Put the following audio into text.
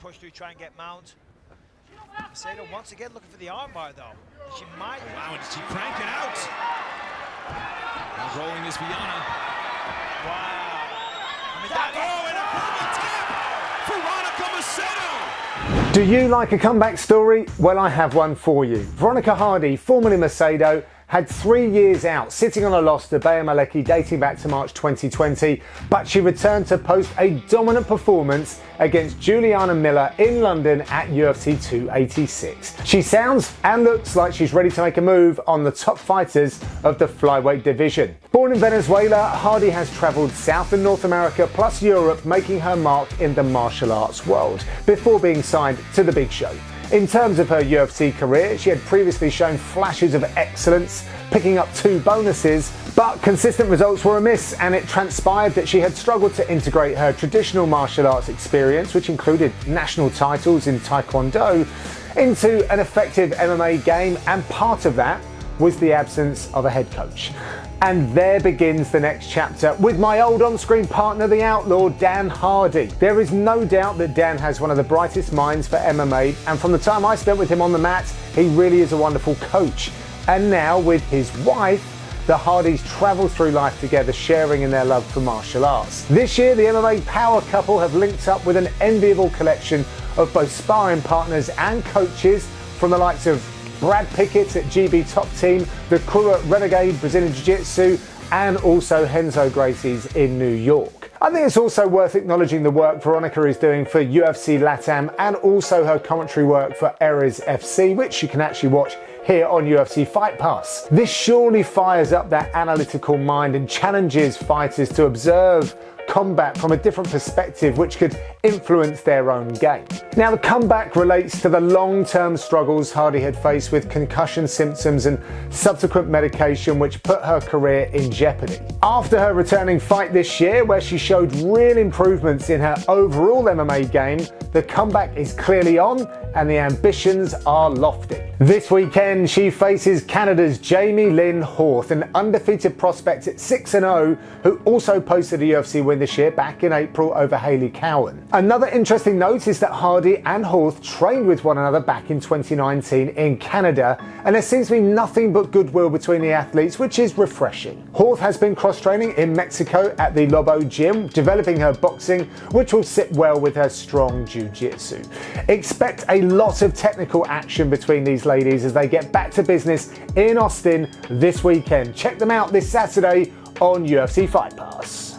push through, try and get mount. Macedo once again looking for the armbar though. She might. Wow, and she cranked it out. Now rolling is Viana. Wow. I mean, and a Veronica Macedo. Do you like a comeback story? Well, I have one for you. Veronica Hardy, formerly Macedo, had 3 years out, sitting on a loss to Bea Malecki dating back to March 2020, but she returned to post a dominant performance against Juliana Miller in London at UFC 286. She sounds and looks like she's ready to make a move on the top fighters of the flyweight division. Born in Venezuela, Hardy has travelled South and North America plus Europe, making her mark in the martial arts world before being signed to the big show. In terms of her UFC career, she had previously shown flashes of excellence, picking up 2 bonuses, but consistent results were amiss, and it transpired that she had struggled to integrate her traditional martial arts experience, which included national titles in Taekwondo, into an effective MMA game, and part of that was the absence of a head coach. And there begins the next chapter with my old on-screen partner, the outlaw, Dan Hardy. There is no doubt that Dan has one of the brightest minds for MMA, and from the time I spent with him on the mat, he really is a wonderful coach. And now with his wife, the Hardys travel through life together, sharing in their love for martial arts. This year, the MMA power couple have linked up with an enviable collection of both sparring partners and coaches from the likes of Brad Pickett at GB Top Team, the crew at Renegade Brazilian Jiu-Jitsu, and also Renzo Gracie's in New York. I think it's also worth acknowledging the work Veronica is doing for UFC LATAM and also her commentary work for Ares FC, which you can actually watch here on UFC FIGHT PASS. This surely fires up that analytical mind and challenges fighters to observe combat from a different perspective, which could influence their own game. Now, the comeback relates to the long-term struggles Hardy had faced with concussion symptoms and subsequent medication, which put her career in jeopardy. After her returning fight this year, where she showed real improvements in her overall MMA game, the comeback is clearly on and the ambitions are lofty. This weekend, she faces Canada's Jamie Lynn Horth, an undefeated prospect at 6-0, who also posted a UFC win this year back in April over Hayley Cowan. Another interesting note is that Hardy and Horth trained with one another back in 2019 in Canada, and there seems to be nothing but goodwill between the athletes, which is refreshing. Horth has been cross-training in Mexico at the Lobo Gym, developing her boxing, which will sit well with her strong jiu-jitsu. Expect a lot of technical action between these ladies as they get back to business in Austin this weekend. Check them out this Saturday on UFC FIGHT PASS.